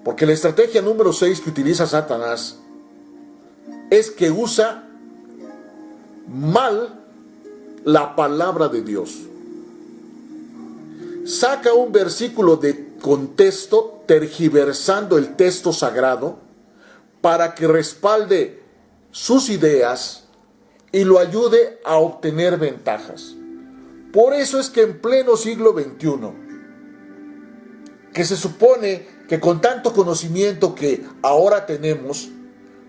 Porque la estrategia número 6 que utiliza Satanás es que usa mal la palabra de Dios. Saca un versículo de contexto, tergiversando el texto sagrado, para que respalde sus ideas y lo ayude a obtener ventajas. Por eso es que en pleno siglo XXI, que se supone que con tanto conocimiento que ahora tenemos,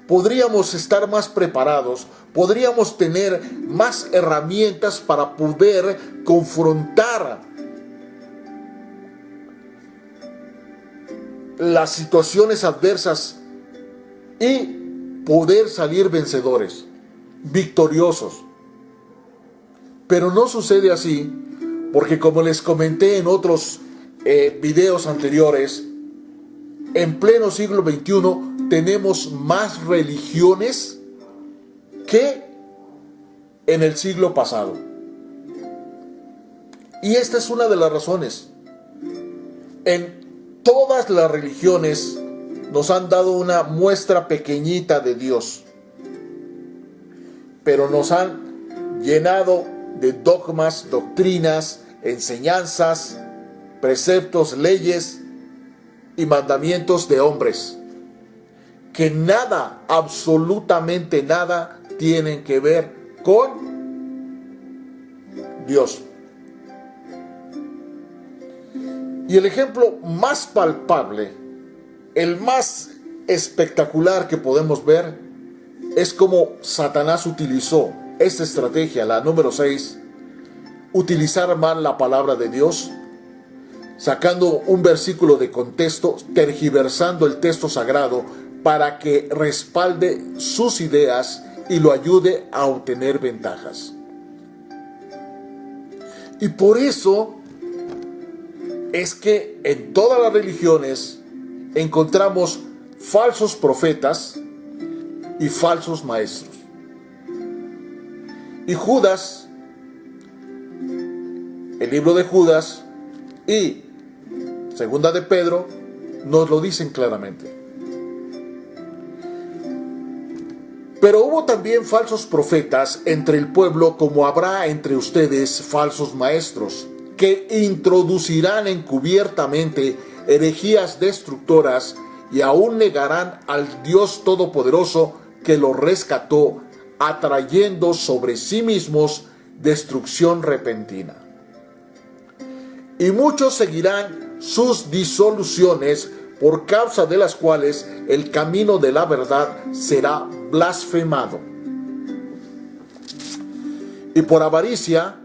podríamos estar más preparados, podríamos tener más herramientas para poder confrontar las situaciones adversas y poder salir vencedores, victoriosos. Pero no sucede así, porque como les comenté en otros videos anteriores, en pleno siglo XXI tenemos más religiones que en el siglo pasado. Y esta es una de las razones. En todas las religiones nos han dado una muestra pequeñita de Dios, pero nos han llenado de dogmas, doctrinas, enseñanzas, preceptos, leyes y mandamientos de hombres, que nada, absolutamente nada, tienen que ver con Dios. Y el ejemplo más palpable, el más espectacular que podemos ver, es cómo Satanás utilizó esta estrategia, la número 6, utilizar mal la palabra de Dios, sacando un versículo de contexto, tergiversando el texto sagrado para que respalde sus ideas y lo ayude a obtener ventajas. Y por eso es que en todas las religiones encontramos falsos profetas y falsos maestros. Y Judas, el libro de Judas y Segunda de Pedro nos lo dicen claramente. Pero hubo también falsos profetas entre el pueblo, como habrá entre ustedes falsos maestros, que introducirán encubiertamente herejías destructoras y aún negarán al Dios Todopoderoso que los rescató, atrayendo sobre sí mismos destrucción repentina. Y muchos seguirán sus disoluciones, por causa de las cuales el camino de la verdad será blasfemado. Y por avaricia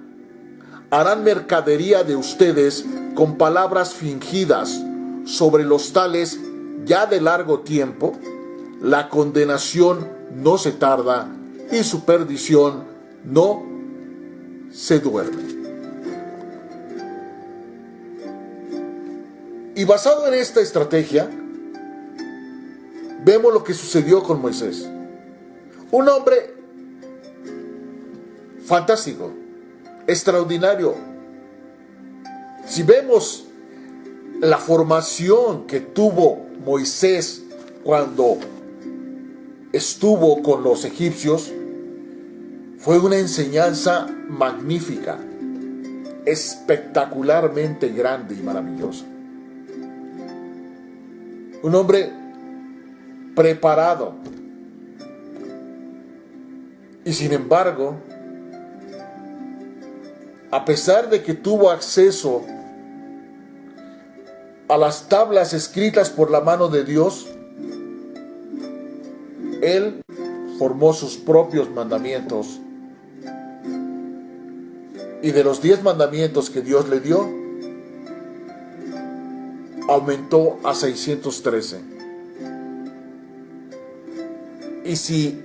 harán mercadería de ustedes con palabras fingidas. Sobre los tales, ya de largo tiempo, la condenación no se tarda y su perdición no se duerme. Y basado en esta estrategia, vemos lo que sucedió con Moisés. Un hombre fantástico, extraordinario. Si vemos la formación que tuvo Moisés cuando estuvo con los egipcios, fue una enseñanza magnífica, espectacularmente grande y maravillosa. Un hombre preparado. Y sin embargo, a pesar de que tuvo acceso a las tablas escritas por la mano de Dios, él formó sus propios mandamientos. Y de los 10 mandamientos que Dios le dio, aumentó a 613. Y si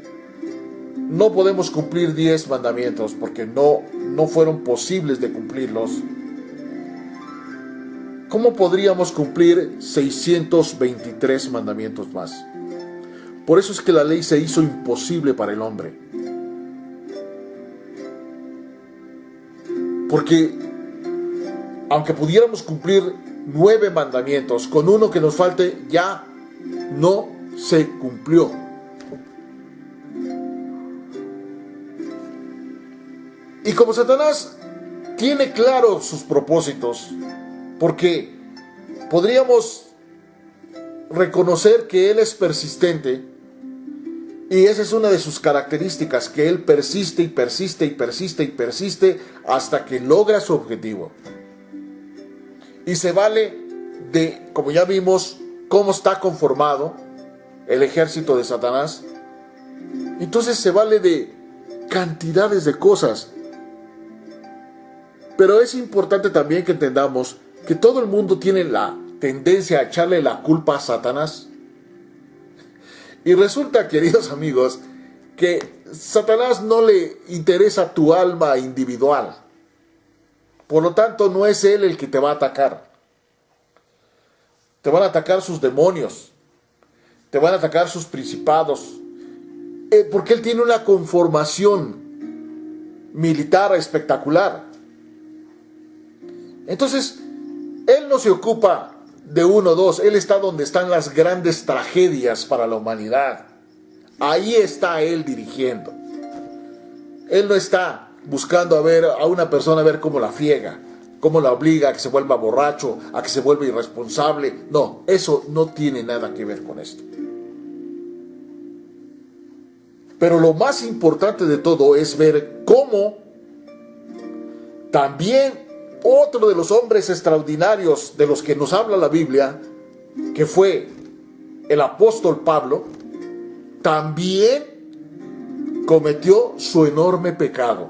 no podemos cumplir 10 mandamientos porque no fueron posibles de cumplirlos, ¿cómo podríamos cumplir 623 mandamientos más? Por eso es que la ley se hizo imposible para el hombre. Porque aunque pudiéramos cumplir 9 mandamientos, con uno que nos falte ya no se cumplió. Y como Satanás tiene claros sus propósitos, porque podríamos reconocer que él es persistente, y esa es una de sus características, que él persiste y persiste y persiste y persiste hasta que logra su objetivo. Y se vale de, como ya vimos, cómo está conformado el ejército de Satanás. Entonces se vale de cantidades de cosas. Pero es importante también que entendamos que todo el mundo tiene la tendencia a echarle la culpa a Satanás. Y resulta, queridos amigos, que Satanás no le interesa tu alma individual. Por lo tanto, no es él el que te va a atacar. Te van a atacar sus demonios. Te van a atacar sus principados. Porque él tiene una conformación militar espectacular. Entonces, él no se ocupa de uno o dos, él está donde están las grandes tragedias para la humanidad. Ahí está él dirigiendo. Él no está buscando a una persona a ver cómo la friega, cómo la obliga a que se vuelva borracho, a que se vuelva irresponsable. No, eso no tiene nada que ver con esto. Pero lo más importante de todo es ver cómo también otro de los hombres extraordinarios de los que nos habla la Biblia, que fue el apóstol Pablo, también cometió su enorme pecado.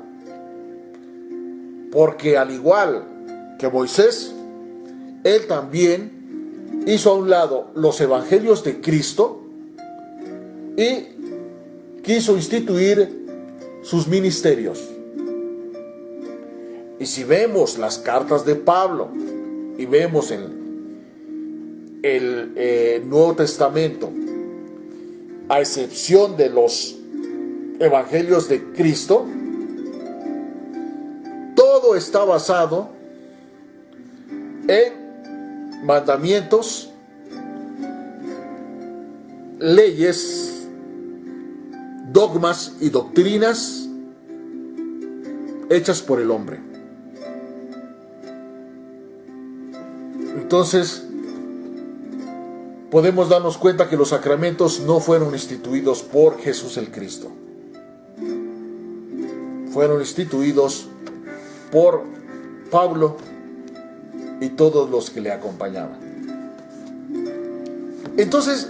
Porque al igual que Moisés, él también hizo a un lado los evangelios de Cristo y quiso instituir sus ministerios. Y si vemos las cartas de Pablo y vemos el Nuevo Testamento, a excepción de los evangelios de Cristo, todo está basado en mandamientos, leyes, dogmas y doctrinas hechas por el hombre. Entonces, podemos darnos cuenta que los sacramentos no fueron instituidos por Jesús el Cristo. Fueron instituidos por Pablo y todos los que le acompañaban. Entonces,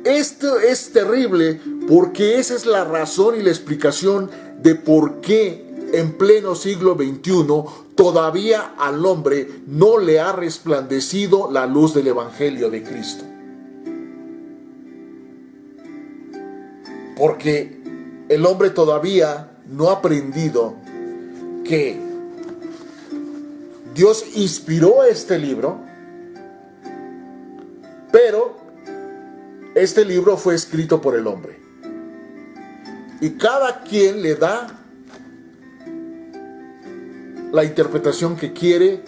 esto es terrible porque esa es la razón y la explicación de por qué en pleno siglo XXI todavía al hombre no le ha resplandecido la luz del Evangelio de Cristo. Porque el hombre todavía no ha aprendido que Dios inspiró este libro, pero este libro fue escrito por el hombre. Y cada quien le da la interpretación que quiere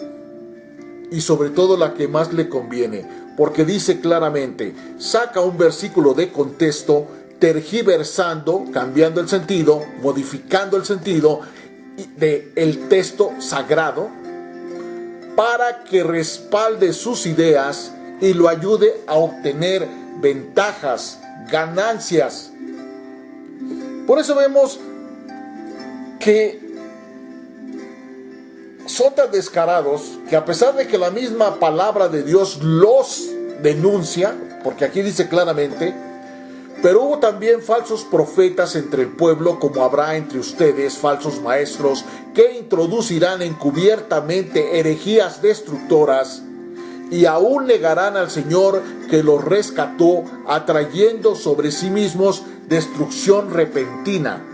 y sobre todo la que más le conviene, porque dice claramente, saca un versículo de contexto, tergiversando, cambiando el sentido, modificando el sentido del texto sagrado para que respalde sus ideas y lo ayude a obtener ventajas, ganancias. Por eso vemos que son tan descarados que a pesar de que la misma palabra de Dios los denuncia, porque aquí dice claramente, pero hubo también falsos profetas entre el pueblo, como habrá entre ustedes falsos maestros, que introducirán encubiertamente herejías destructoras, y aún negarán al Señor que los rescató, atrayendo sobre sí mismos destrucción repentina.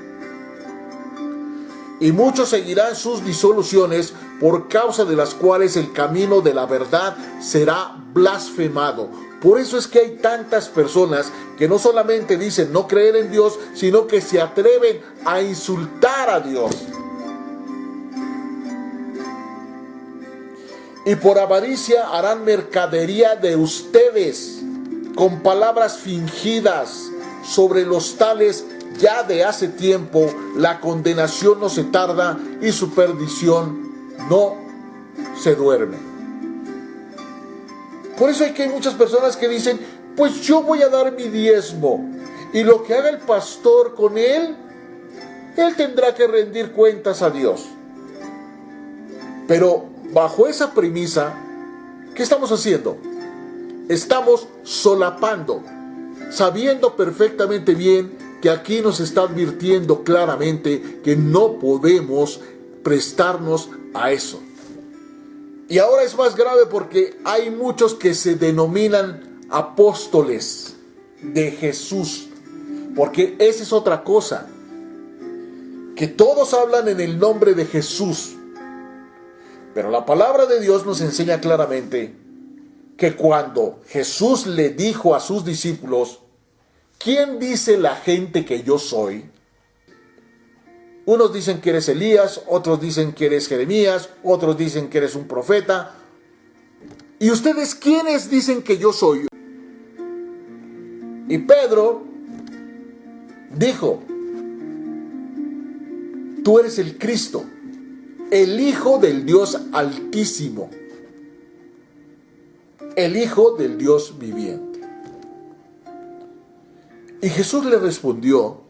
Y muchos seguirán sus disoluciones, por causa de las cuales el camino de la verdad será blasfemado. Por eso es que hay tantas personas que no solamente dicen no creer en Dios, sino que se atreven a insultar a Dios. Y por avaricia harán mercadería de ustedes. con palabras fingidas sobre los tales ya de hace tiempo, la condenación no se tarda y su perdición no se duerme. Por eso hay muchas personas que dicen, pues yo voy a dar mi diezmo y lo que haga el pastor con él tendrá que rendir cuentas a Dios. Pero bajo esa premisa, ¿qué estamos haciendo? Estamos solapando, sabiendo perfectamente bien que aquí nos está advirtiendo claramente que no podemos prestarnos a eso. Y ahora es más grave porque hay muchos que se denominan apóstoles de Jesús, porque esa es otra cosa, que todos hablan en el nombre de Jesús, pero la palabra de Dios nos enseña claramente que cuando Jesús le dijo a sus discípulos, ¿quién dice la gente que yo soy? Unos dicen que eres Elías, otros dicen que eres Jeremías, otros dicen que eres un profeta. ¿Y ustedes quiénes dicen que yo soy? Y Pedro dijo, tú eres el Cristo, el Hijo del Dios Altísimo, el Hijo del Dios viviente. Y Jesús le respondió,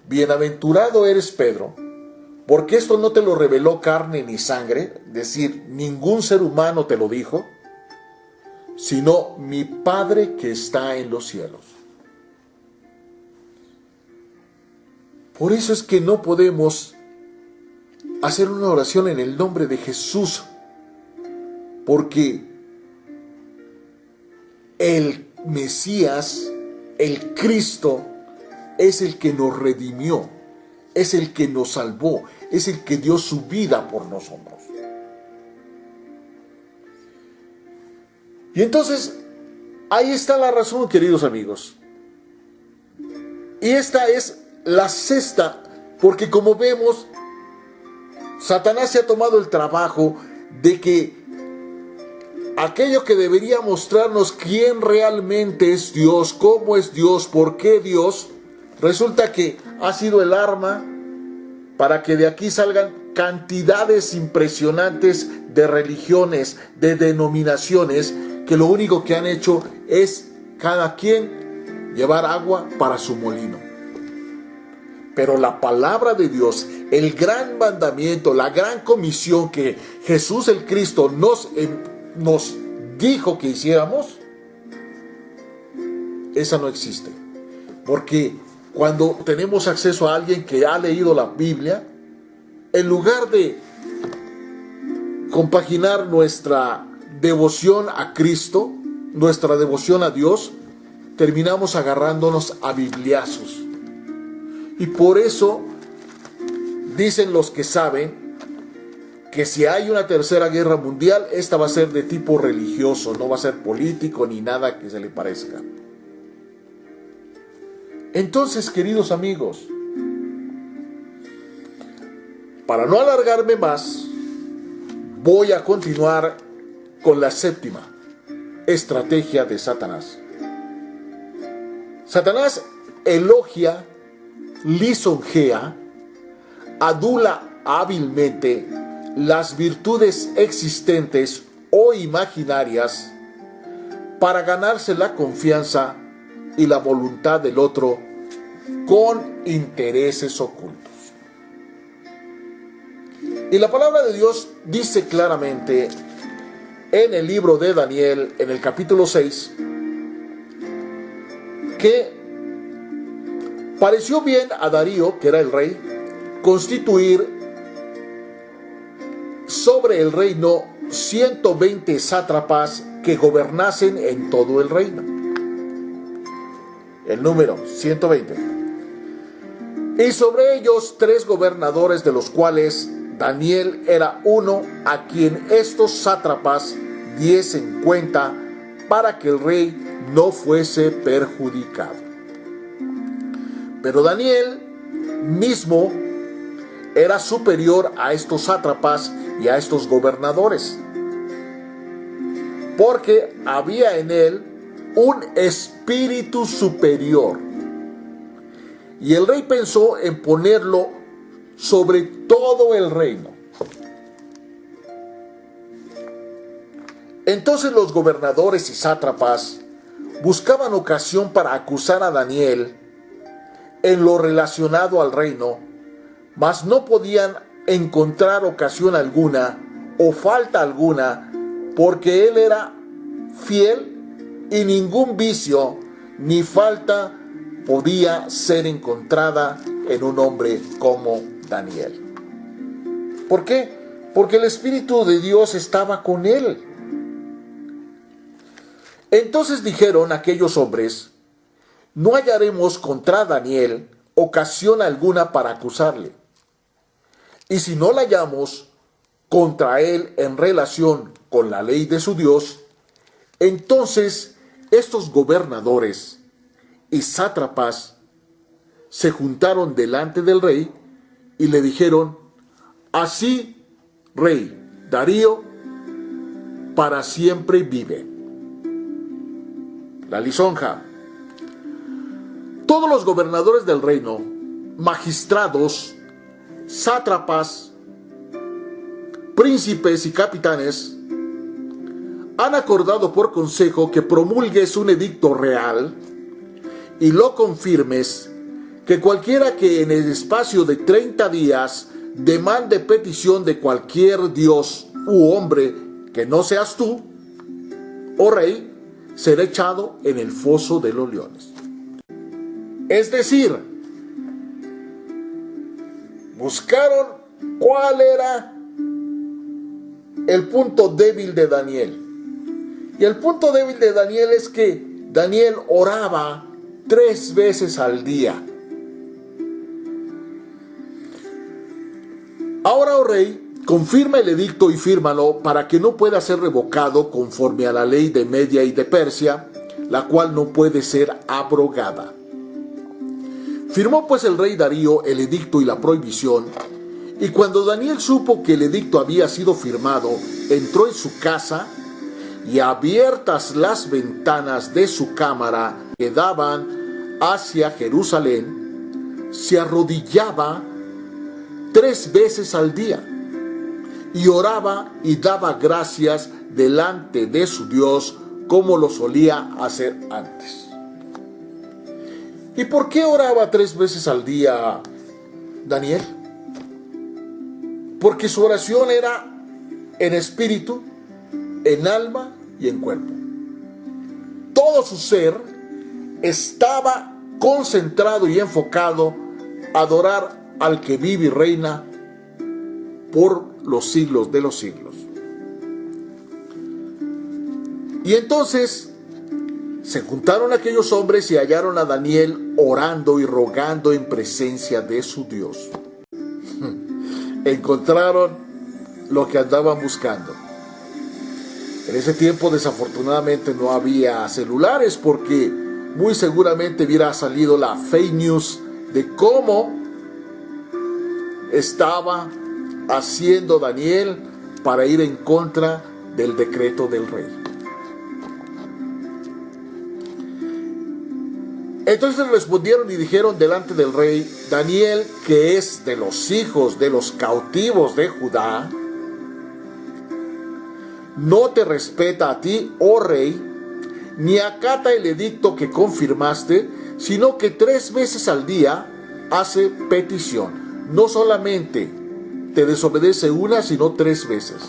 bienaventurado eres Pedro, porque esto no te lo reveló carne ni sangre, es decir, ningún ser humano te lo dijo, sino mi Padre que está en los cielos. Por eso es que no podemos hacer una oración en el nombre de Jesús, porque el Mesías, el Cristo, es el que nos redimió, es el que nos salvó, es el que dio su vida por nosotros. Y entonces, ahí está la razón, queridos amigos. Y esta es la sexta, porque como vemos, Satanás se ha tomado el trabajo de que aquello que debería mostrarnos quién realmente es Dios, cómo es Dios, por qué Dios, resulta que ha sido el arma para que de aquí salgan cantidades impresionantes de religiones, de denominaciones, que lo único que han hecho es cada quien llevar agua para su molino. Pero la palabra de Dios, el gran mandamiento, la gran comisión que Jesús el Cristo nos dijo que hiciéramos, esa no existe. Porque cuando tenemos acceso a alguien que ha leído la Biblia, en lugar de compaginar nuestra devoción a Cristo, nuestra devoción a Dios, terminamos agarrándonos a bibliazos. Y por eso dicen los que saben que si hay una tercera guerra mundial, esta va a ser de tipo religioso, no va a ser político ni nada que se le parezca. Entonces, queridos amigos, para no alargarme más, voy a continuar con la séptima estrategia de Satanás. Satanás elogia, lisonjea, adula hábilmente las virtudes existentes o imaginarias para ganarse la confianza y la voluntad del otro con intereses ocultos. Y la palabra de Dios dice claramente en el libro de Daniel, en el capítulo 6, que pareció bien a Darío, que era el rey, constituir sobre el reino 120 sátrapas que gobernasen en todo el reino. El número 120. Y sobre ellos 3 gobernadores, de los cuales Daniel era uno, a quien estos sátrapas diesen cuenta para que el rey no fuese perjudicado. Pero Daniel mismo era superior a estos sátrapas y a estos gobernadores, porque había en él un espíritu superior. Y el rey pensó en ponerlo sobre todo el reino. Entonces los gobernadores y sátrapas buscaban ocasión para acusar a Daniel en lo relacionado al reino, mas no podían encontrar ocasión alguna o falta alguna, porque él era fiel y ningún vicio ni falta podía ser encontrada en un hombre como Daniel. ¿Por qué? Porque el Espíritu de Dios estaba con él. Entonces dijeron aquellos hombres: no hallaremos contra Daniel ocasión alguna para acusarle. Y si no la hallamos contra él en relación con la ley de su Dios, entonces estos gobernadores y sátrapas se juntaron delante del rey y le dijeron: así, rey Darío, para siempre vive. La lisonja. Todos los gobernadores del reino, magistrados, sátrapas, príncipes y capitanes, han acordado por consejo que promulgues un edicto real y lo confirmes, que cualquiera que en el espacio de 30 días demande petición de cualquier dios u hombre que no seas tú, oh rey, será echado en el foso de los leones. Es decir, buscaron cuál era el punto débil de Daniel. Y el punto débil de Daniel es que Daniel oraba 3 veces al día. Ahora, oh rey, confirma el edicto y fírmalo para que no pueda ser revocado conforme a la ley de Media y de Persia, la cual no puede ser abrogada. Firmó pues el rey Darío el edicto y la prohibición, y cuando Daniel supo que el edicto había sido firmado, entró en su casa, y abiertas las ventanas de su cámara que daban hacia Jerusalén, se arrodillaba 3 veces al día, y oraba y daba gracias delante de su Dios como lo solía hacer antes. ¿Y por qué oraba 3 veces al día Daniel? Porque su oración era en espíritu, en alma y en cuerpo. Todo su ser estaba concentrado y enfocado a adorar al que vive y reina por los siglos de los siglos. Y entonces se juntaron aquellos hombres y hallaron a Daniel orando y rogando en presencia de su Dios. Encontraron lo que andaban buscando. En ese tiempo desafortunadamente no había celulares, porque muy seguramente hubiera salido la fake news de cómo estaba haciendo Daniel para ir en contra del decreto del rey. Entonces respondieron y dijeron delante del rey: Daniel, que es de los hijos de los cautivos de Judá, no te respeta a ti, oh rey, ni acata el edicto que confirmaste, sino que 3 veces al día hace petición. No solamente te desobedece una, sino 3 veces.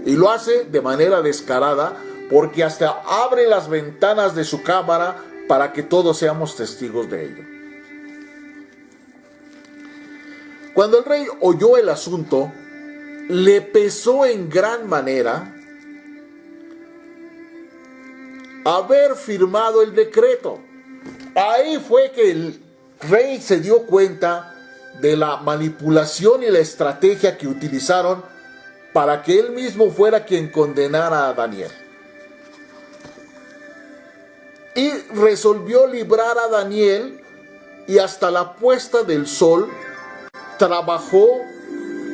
Y lo hace de manera descarada, porque hasta abre las ventanas de su cámara para que todos seamos testigos de ello. Cuando el rey oyó el asunto, le pesó en gran manera haber firmado el decreto. Ahí fue que el rey se dio cuenta de la manipulación y la estrategia que utilizaron para que él mismo fuera quien condenara a Daniel. Y resolvió librar a Daniel, y hasta la puesta del sol trabajó,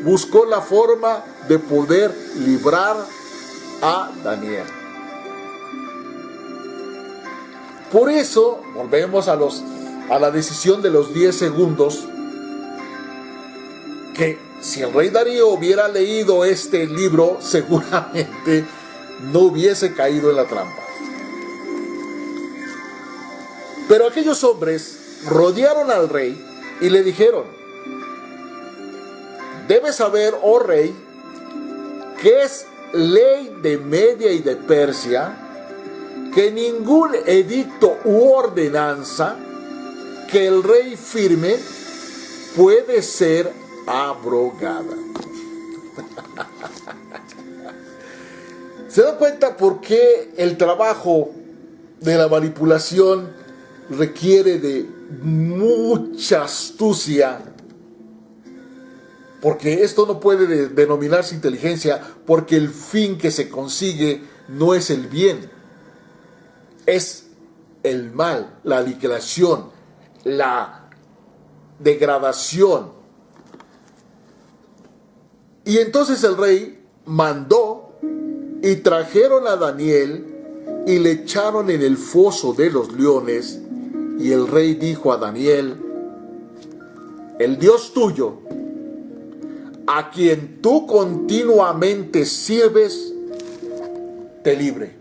buscó la forma de poder librar a Daniel. Por eso, volvemos a la decisión de los 10 segundos, que si el rey Darío hubiera leído este libro, seguramente no hubiese caído en la trampa. Pero aquellos hombres rodearon al rey y le dijeron: debes saber, oh rey, que es ley de Media y de Persia que ningún edicto u ordenanza que el rey firme puede ser abrogada. ¿Se dan cuenta por qué el trabajo de la manipulación requiere de mucha astucia? Porque esto no puede denominarse inteligencia, porque el fin que se consigue no es el bien, es el mal, la aniquilación, la degradación. Y entonces el rey mandó y trajeron a Daniel y le echaron en el foso de los leones. Y el rey dijo a Daniel: el Dios tuyo, a quien tú continuamente sirves, te libre.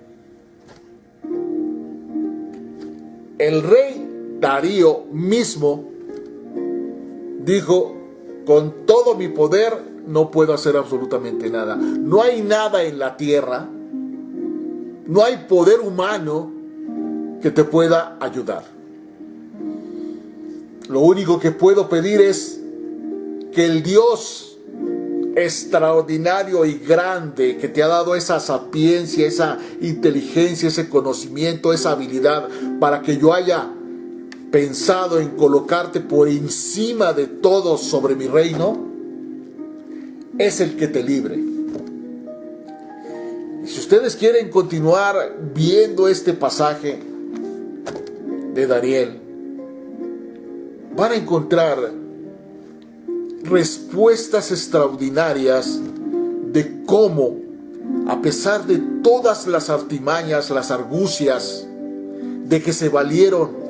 El rey Darío mismo dijo: con todo mi poder no puedo hacer absolutamente nada. No hay nada en la tierra, no hay poder humano que te pueda ayudar. Lo único que puedo pedir es que el Dios extraordinario y grande que te ha dado esa sapiencia, esa inteligencia, ese conocimiento, esa habilidad, para que yo haya pensado en colocarte por encima de todos sobre mi reino, es el que te libre. Y si ustedes quieren continuar viendo este pasaje de Daniel, van a encontrar respuestas extraordinarias de cómo, a pesar de todas las artimañas, las argucias de que se valieron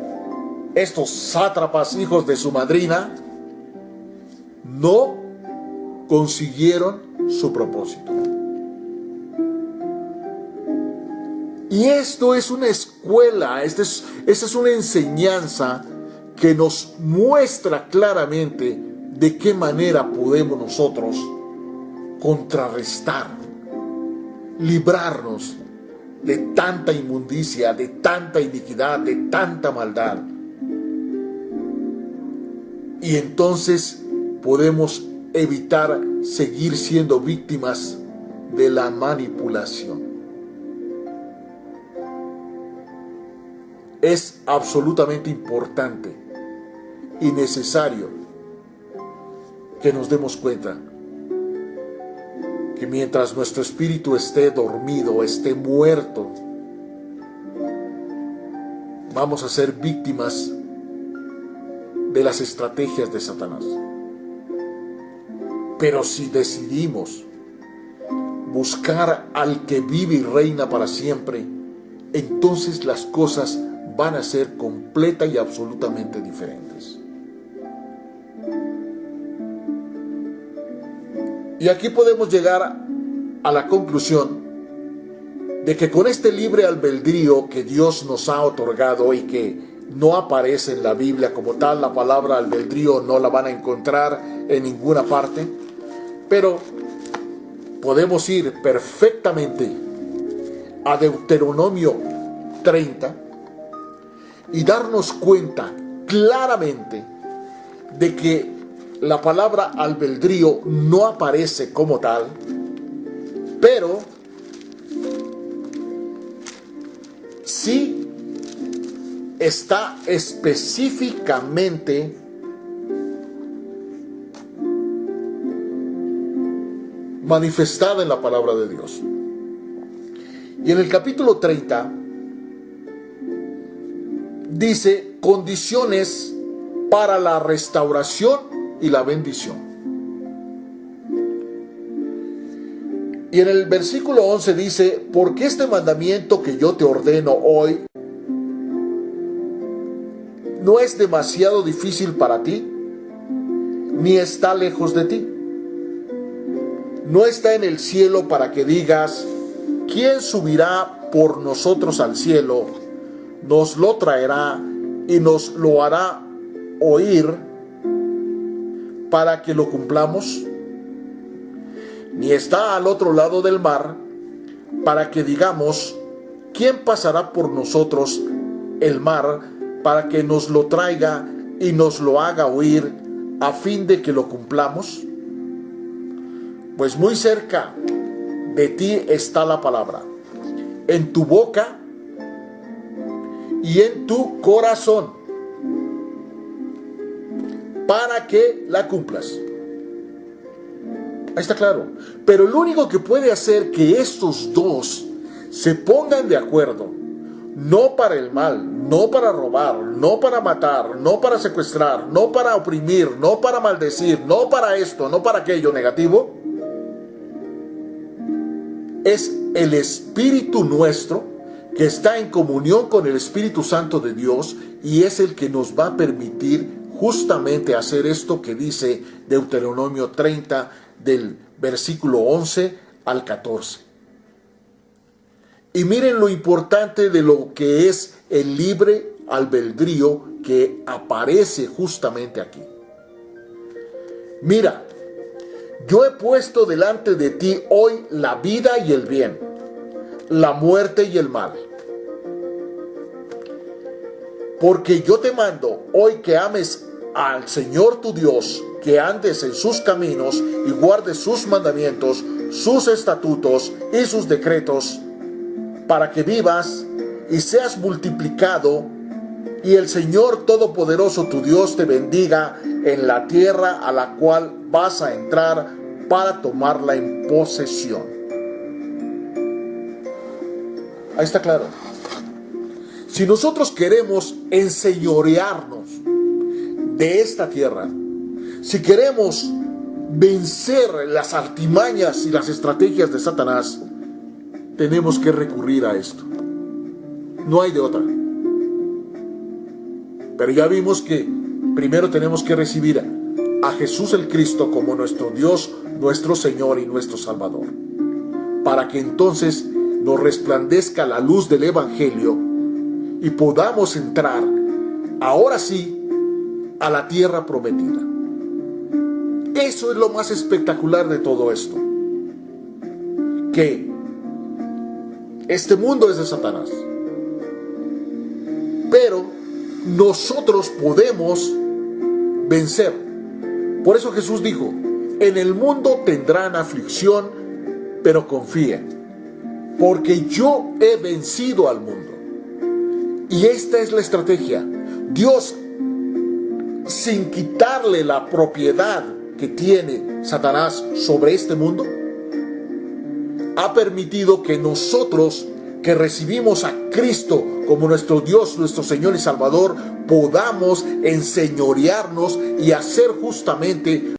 estos sátrapas hijos de su madrina, no consiguieron su propósito. Y esto es una escuela, esta es una enseñanza que nos muestra claramente de qué manera podemos nosotros contrarrestar, librarnos de tanta inmundicia, de tanta iniquidad, de tanta maldad. Y entonces podemos evitar seguir siendo víctimas de la manipulación. Es absolutamente importante y necesario que nos demos cuenta que mientras nuestro espíritu esté dormido, esté muerto, vamos a ser víctimas de las estrategias de Satanás. Pero si decidimos buscar al que vive y reina para siempre, entonces las cosas van a ser completa y absolutamente diferentes. Y aquí podemos llegar a la conclusión de que con este libre albedrío que Dios nos ha otorgado y que no aparece en la Biblia como tal, la palabra albedrío no la van a encontrar en ninguna parte, pero podemos ir perfectamente a Deuteronomio 30 y darnos cuenta claramente de que la palabra albedrío no aparece como tal, pero sí está específicamente manifestada en la palabra de Dios. Y en el capítulo 30 dice condiciones para la restauración y la bendición. Y en el versículo 11 dice: porque este mandamiento que yo te ordeno hoy no es demasiado difícil para ti, ni está lejos de ti. No está en el cielo para que digas: ¿quién subirá por nosotros al cielo? Nos lo traerá y nos lo hará oír para que lo cumplamos. Ni está al otro lado del mar para que digamos: ¿quién pasará por nosotros el mar para que nos lo traiga y nos lo haga oír a fin de que lo cumplamos? Pues muy cerca de ti está la palabra, en tu boca y en tu corazón, para que la cumplas. Ahí está claro. Pero el único que puede hacer que estos dos se pongan de acuerdo, no para el mal, no para robar, no para matar, no para secuestrar, no para oprimir, no para maldecir, no para esto, no para aquello negativo, es el Espíritu nuestro, que está en comunión con el Espíritu Santo de Dios, y es el que nos va a permitir justamente hacer esto que dice Deuteronomio 30, del versículo 11 al 14. Y miren lo importante de lo que es el libre albedrío que aparece justamente aquí. Mira, yo he puesto delante de ti hoy la vida y el bien, la muerte y el mal. Porque yo te mando hoy que ames al Señor tu Dios, que andes en sus caminos y guardes sus mandamientos, sus estatutos y sus decretos, para que vivas y seas multiplicado, y el Señor Todopoderoso tu Dios te bendiga en la tierra a la cual vas a entrar para tomarla en posesión. Ahí está claro. Si nosotros queremos enseñorearnos de esta tierra, si queremos vencer las artimañas y las estrategias de Satanás, tenemos que recurrir a esto. No hay de otra. Pero ya vimos que primero tenemos que recibir a Jesús el Cristo como nuestro Dios, nuestro Señor y nuestro Salvador, para que entonces nos resplandezca la luz del Evangelio y podamos entrar, ahora sí, a la tierra prometida. Eso es lo más espectacular de todo esto, que este mundo es de Satanás, pero nosotros podemos vencer. Por eso Jesús dijo: en el mundo tendrán aflicción, pero confíen, porque yo he vencido al mundo. Y esta es la estrategia. Dios, sin quitarle la propiedad que tiene Satanás sobre este mundo, ha permitido que nosotros, que recibimos a Cristo como nuestro Dios, nuestro Señor y Salvador, podamos enseñorearnos y hacer justamente